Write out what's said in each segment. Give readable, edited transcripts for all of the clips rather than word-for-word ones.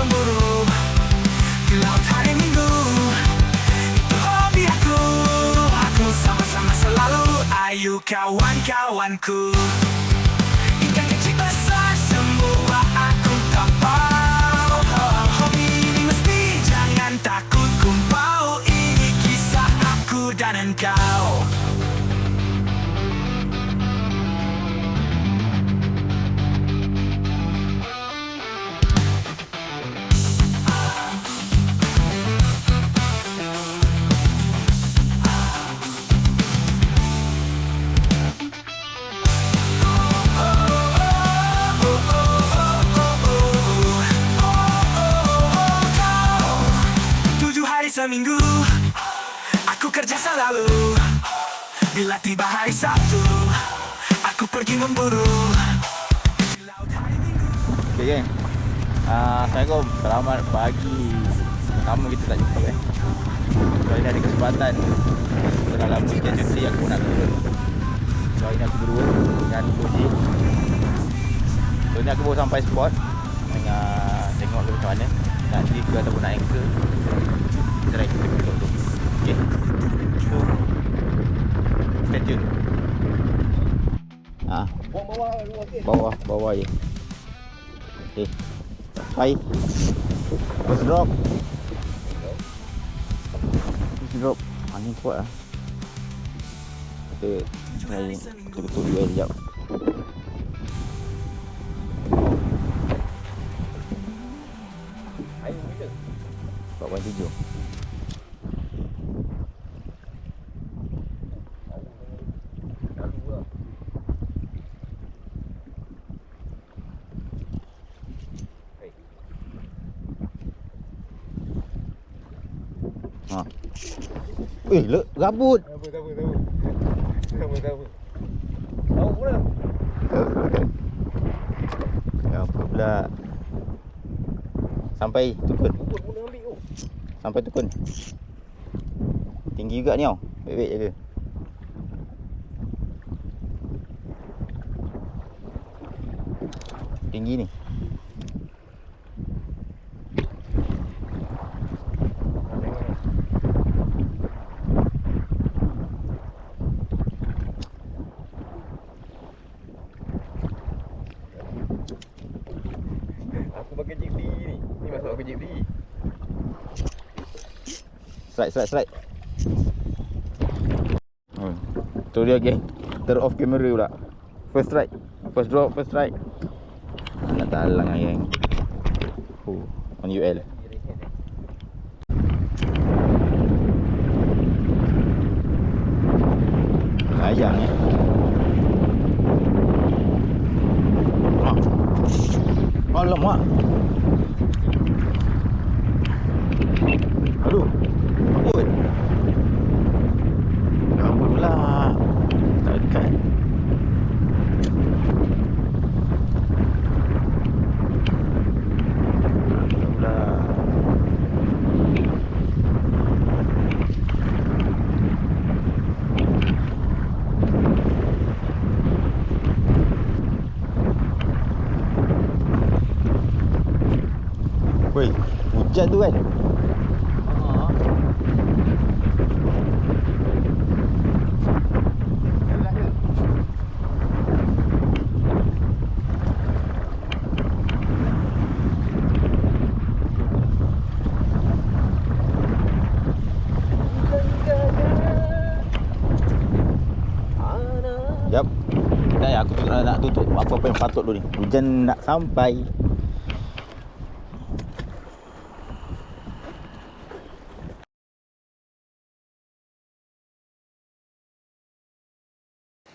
memburu di laut hari Minggu. Itu hobi aku sama-sama selalu. Ayo kawan-kawanku, ikan kecil besar semua aku tampau. Hobi ini mesti jangan takut kumpau. Ini kisah aku dan engkau. Seminggu aku kerja selalu. Bila tiba hari Sabtu aku pergi memburu di laut hari Minggu. Okay geng, Assalamualaikum, selamat pagi. Lama kita tak jumpa So ini ada kesempatan. Setelah lama kita cuti, aku nak turun. So ini aku berdua dengan Koji. So ni aku baru sampai spot. Tengok ke macam mana nak drift ke ataupun nak anchor. Try kita duduk tu. Okay, so stay tune. Bawah je. Okay, hai. First drop. Angin kuat lah. Kita try tutup UL sekejap. Air bila? 4.7. Gabut. Tahu pula. Apa pula. Sampai Tukun. Sampai Tukun. Tinggi juga ni tau. Baik-baik jaga. Tinggi ni. Slide. Tu dia geng. Off kamera pula. First strike. First drop, first strike. Nak talang lah geng. On UL. Sayang Alamak. Aduh. Gabut pula. Tak dekat. Pula. Woi, hujan tu kan? Jap. Dah aku nak tutup apa-apa yang patut dulu ni. Hujan nak sampai.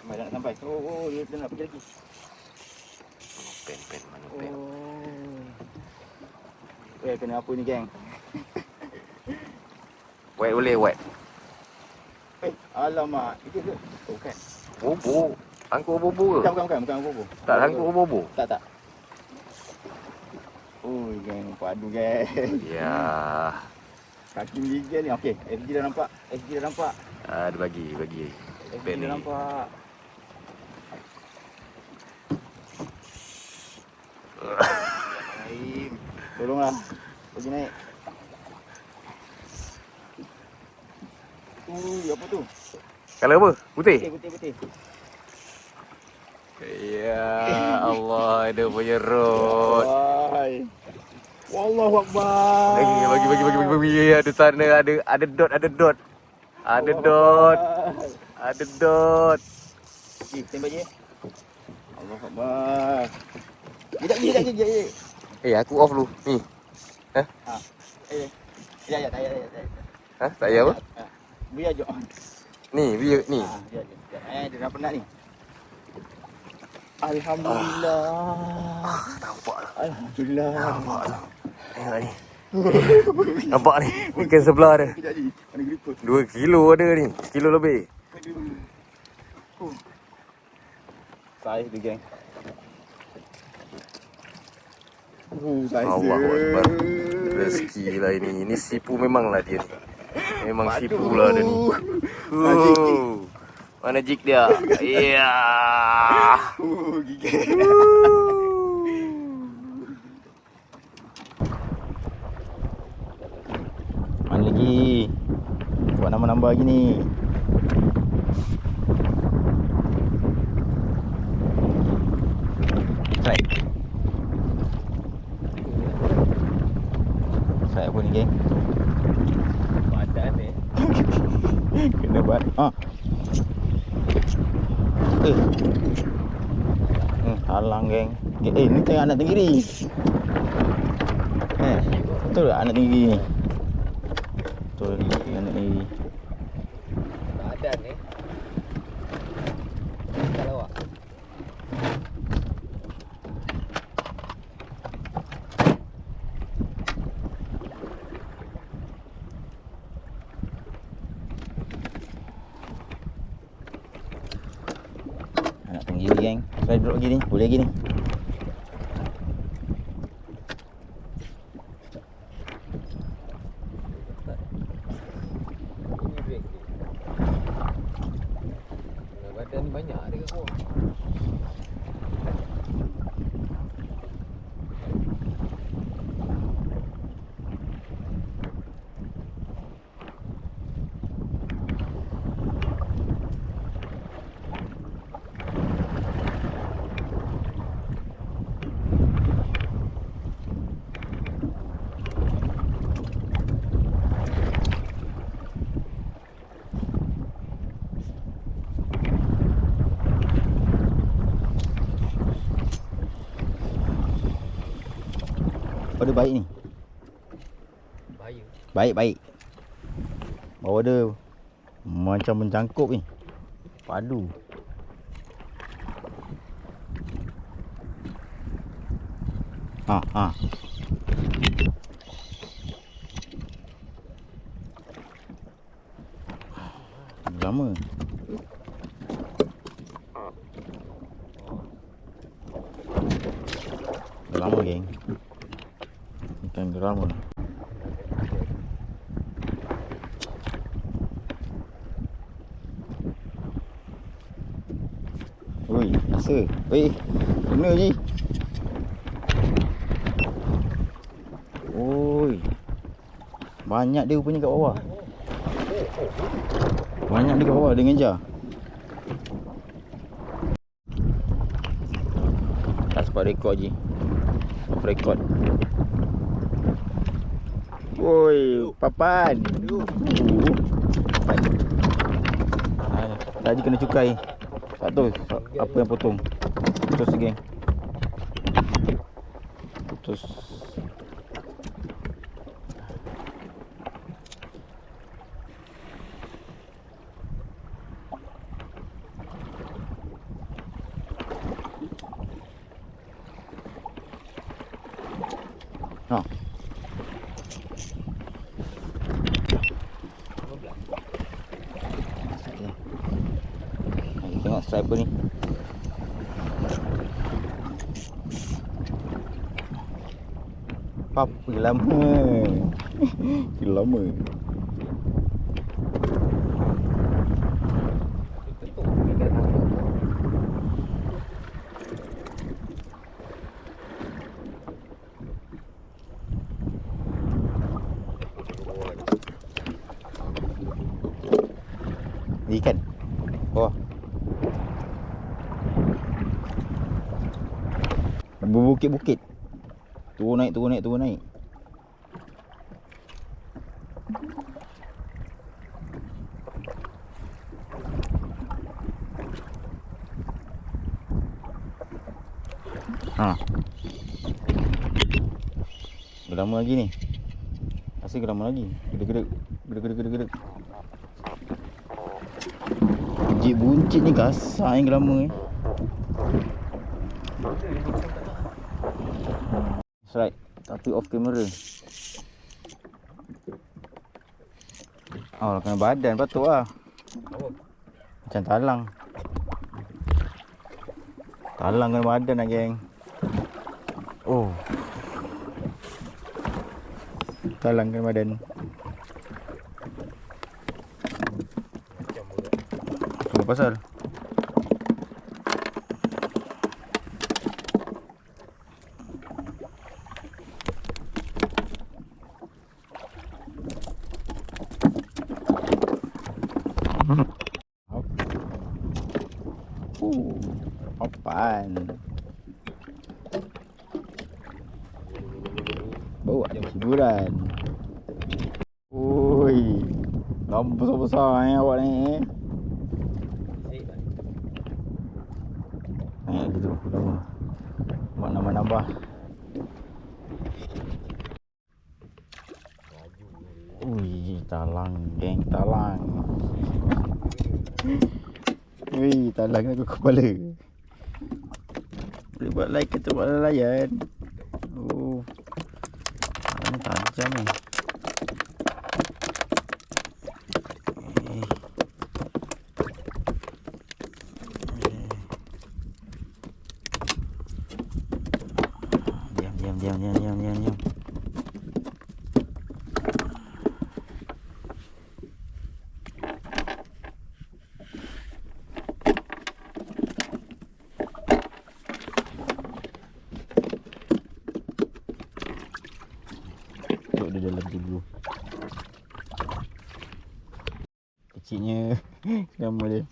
Dah nak sampai. Dia nak pergi lagi. Pen mana pen. Kena apa ni geng? Wet boleh wet. Alamak. Itu ke? Bukan. Bobo. Angkut bobo ke? Bukan bobo. Tak angkut bobo. Tak. Geng padu geng. Ya. Kaki menggigil ni. Okey, FG dah nampak. Dia bagi. FG dah nampak. Tolonglah. Bagi naik. Apa tu? Kalau apa? Putih? Putih. Ya Allah, dia punya rod. Wallahu akbar. Bagi. Ada sana, ada dot. Ada dot. Tembak je. Allah akbar. Sekejap. Aku off dulu. Ni. Ya. Ha? Tak payah apa? Biar je on. Ni, view ni. Dia dah penat ni. Alhamdulillah. Nampak lah. Alhamdulillah. Tengok ni. Nampak ni. Ikan sebelah dia. Sekejap je. Mana gripper? 2 kilo ada ni. 1 kilo lebih. Saiz tu geng. Saiz Allah Akbar. Rezeki lah ini. Ini sipu memang lah dia ni. Memang sipu lah dia ni. Mana jig dia? Ya. Gigit. Mana lagi? Buat nambah-nambah lagi ni. Try apa ni geng? Badan ni. Kena buat. Halang geng. Ni tengok anak tenggiri. Betul tak anak tenggiri ni? Betul ni anak tenggiri. Badan ni. Kalau awak. Anak tenggiri geng. Saya duduk lagi ni. Boleh lagi ni. Badan ni banyak ada kat bawah. Bawah dia baik ni. Bahaya. Baik. Bawah dia macam mencangkup ni. Padu. Lama. Lama geng. Ikan geram pun. Oi, rasa. Kena je. Oi. Banyak dia rupanya kat bawah. Banyak dia kat bawah dengan jar. Tak sempat rekod je. Off record. Woi, papan. Tadi kena cukai. Tak tahu apa yang potong. Putus geng. Putus. Tengok striper ni. Apa lama. Lama. ikan. Oh. Berbukit-bukit. Turun naik, turun naik, turun naik. Ha. Lama lagi ni. Rasa lama lagi. Gedek-gedek. Gedek-gedek. Buncit ni kasar yang lama eh. Right, tapi off camera. Oh, kena badan patut lah. Macam talang. Talang kena badan lah geng. Oh. Talang kena badan. Apa pasal? Papan. Bawa ada hiburan. Oi. Lampu besar-besar awak ni. Naik gitu lama. Buat nambah-nambah. Ui, talang geng, talang. Ui, talang aku kepala. Boleh buat like kita buat layan. Oh. Ini tajam ni. Diam. Duduk di dalam dulu. Kecilnya nama dia.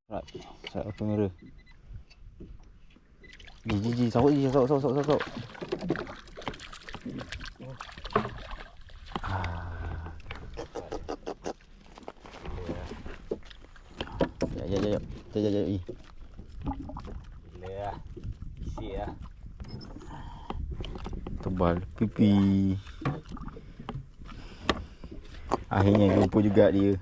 Right, set up kamera. Ji, sawak. Ya. Gila lah. Isi lah. Tebal pipi. Akhirnya jumpa juga dia.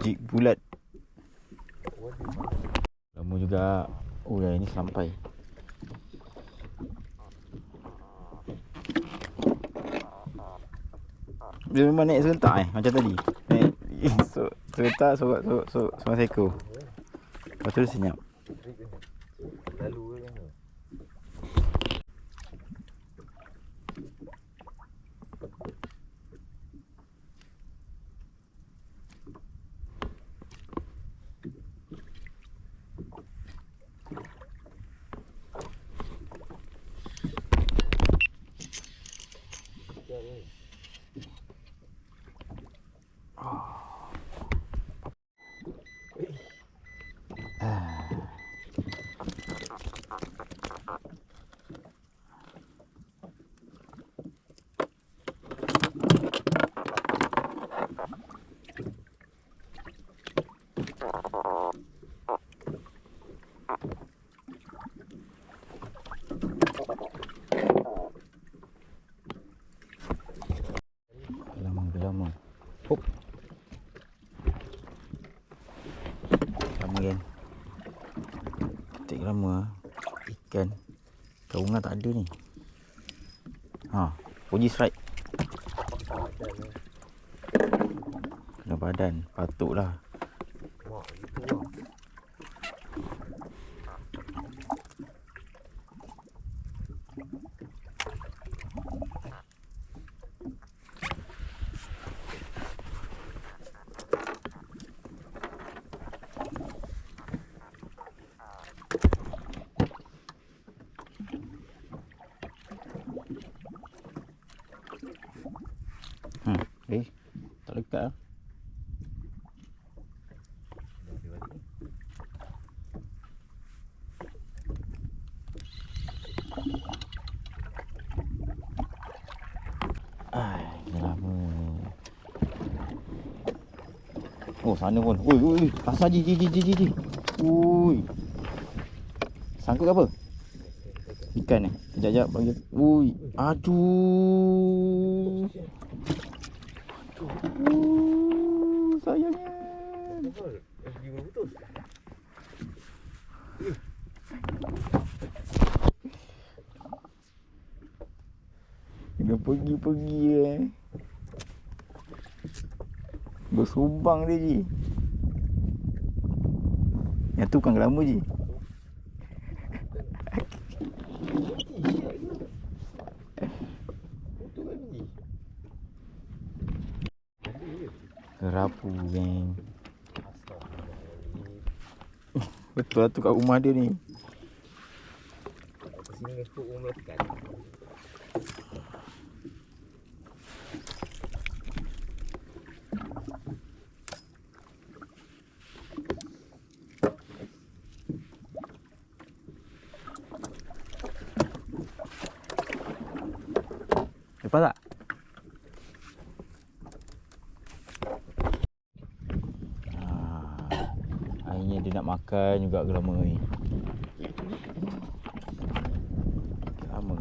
Jig bulat. Lama juga. Oh dah ini sampai. Dia memang naik serentak macam tadi. Naik serentak seorang seekor. Lepas tu dia senyap. Lalu je. Lama. Hop. Lama kan. Ketik lama. Ikan. Kaungan tak ada ni. Ha, puji strike. Kena badan, patutlah. Wah, itu lah. Oh, sana pun. Ui. Asal ji. Ui. Sangkut apa? Ikan eh. Sekejap bagi. Ui. Aduh. Sayangnya. Kena pergi Bersumbang dia Ji. Yang tu bukan gelama Ji. Kerapu geng. Betul lah tu kat rumah dia ni. Sini aku melekat. Lepas tak? Akhirnya dia nak makan juga gelama ni. Lama.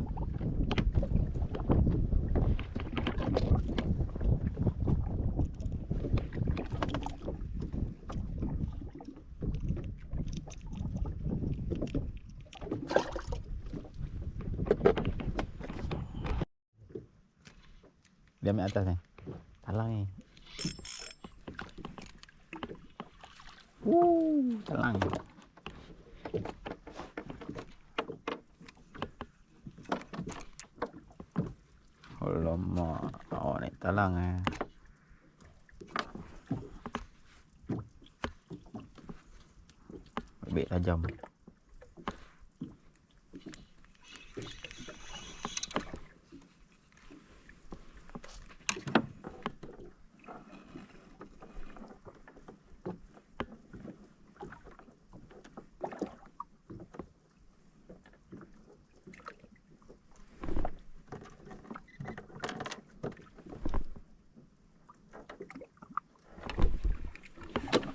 Dia ambil atas ni. Talang ni. Talang. Alamak, awak naik talang eh. Baik tajam.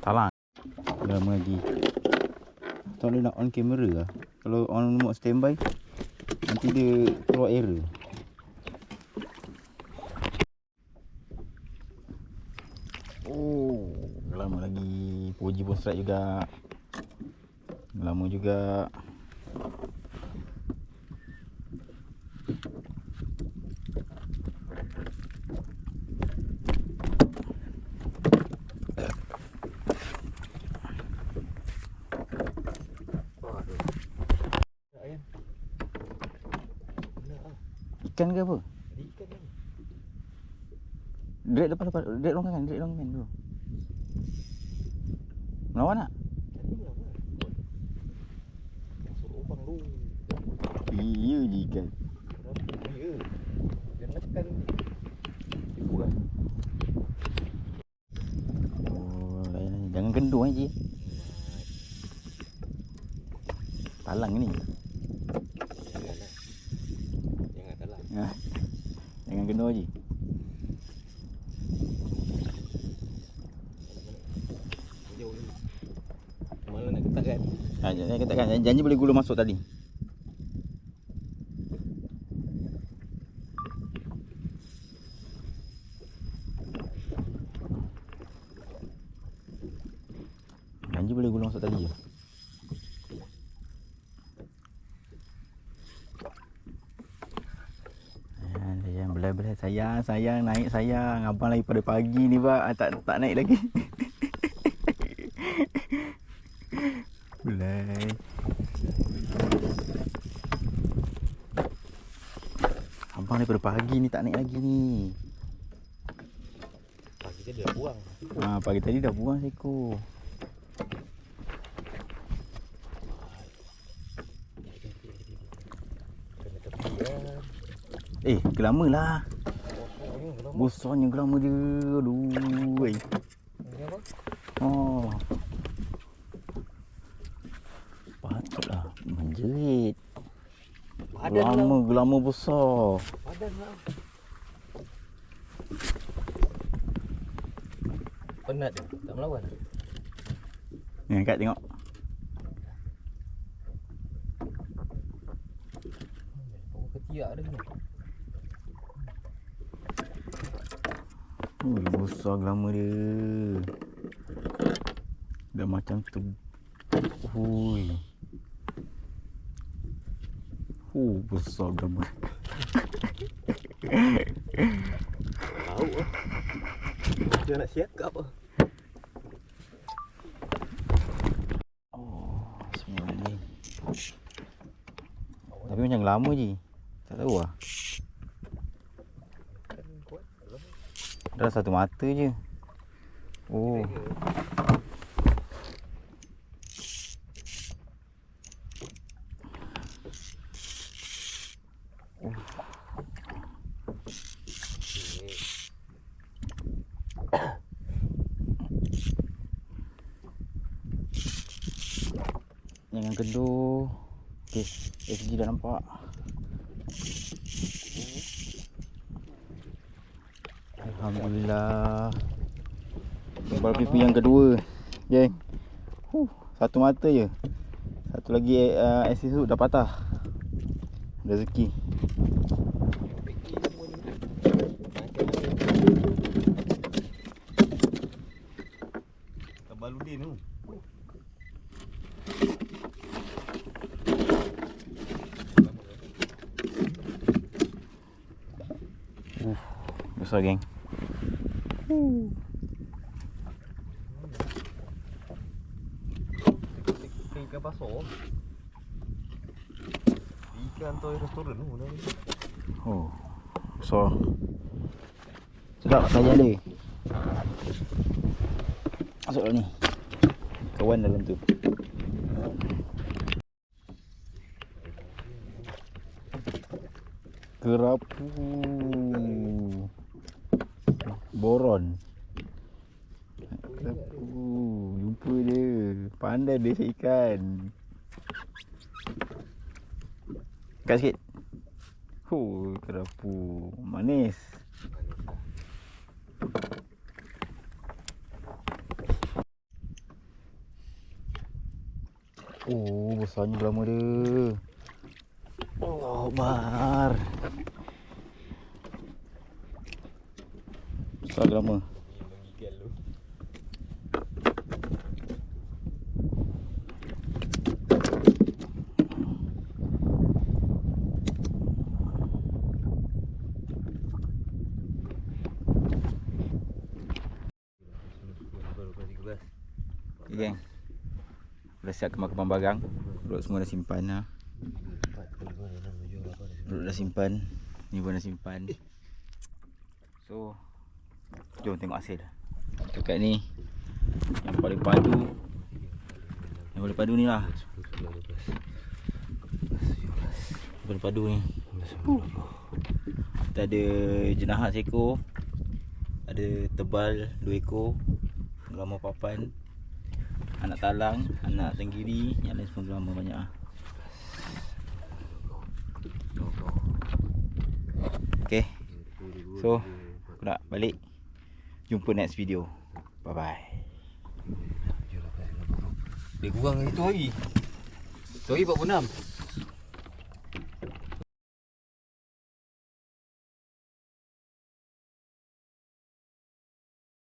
Talang. Lama lagi. Tak boleh nak on kamera lah. Kalau on mode standby, nanti dia keluar error. Oh, lama lagi. Puji pun strike juga. Lama juga. Ikan ke apa? Ikan ni. Drag lepas. Drag longkangan dulu. Melawan tak? Masuk lubang lu. Iya je ikan. Ya. Dia tekan. Buat. Oh, lain. Jangan gendung Ji. Talang ni. Jangan gendor je. Mana nak ketat kan? Jangan katakan janji boleh gula masuk tadi. Janji boleh gula masuk tadi je. Belah-belah sayang naik sayang. Abang lagi pada pagi ni pak. Tak naik lagi. Belai. Abang daripada pagi ni tak naik lagi ni. Pagi tadi dah buang. Pagi tadi dah buang seekor. Gelama lah. Besarnya gelama dia. Aduh. Oh. Patutlah menjerit. Gelama besar. Padan lah. Penat dia, tak melawan. Ni angkat tengok. Bawa ketiak dia ni. Ui, besar gelama dia. Dah macam tu. Hui. Besar gelama. Tahu ah. Dia nak siakap ah. Oh, semua ni. Tapi macam lama je. Tak tahu lah. Dah satu mata je. Oh. Jangan kedua. Okey, SG dah nampak. Alhamdulillah. Kembal pipi yang kedua. Geng. Satu mata je. Satu lagi asis tu dah patah. Rezeki. Tabaludin tu. Besar geng. Ikan pasar. Ikan toy restoran tu dah ni. Oh. Besar. Sedap saja dia. Masuk dalam ni. Kawan dalam tu. Kerapu. Boron. Kerapu. Jumpa dia. Pandai dia cari ikan. Kat sikit. Kerapu. Manis. Besarnya gelama dia. Allah Akbar. Besar gelama. Menggigil tu. Okay, geng. Dah siap kembang-kembang barang. Perut semua dah simpan lah. Perut dah simpan. Ni pun dah simpan. So, jom tengok hasil. Dekat ni yang paling padu. Yang paling padu ni lah. Paling padu ni. Kita ada jenahat seekor. Ada tebal 2 ekor. Gelama papan. Anak talang, anak tenggiri, yang lain semua gelama banyak lah. Okay. So, aku nak balik. Jumpa next video. Bye bye. Dia kurang itu hari. Itu hari 46.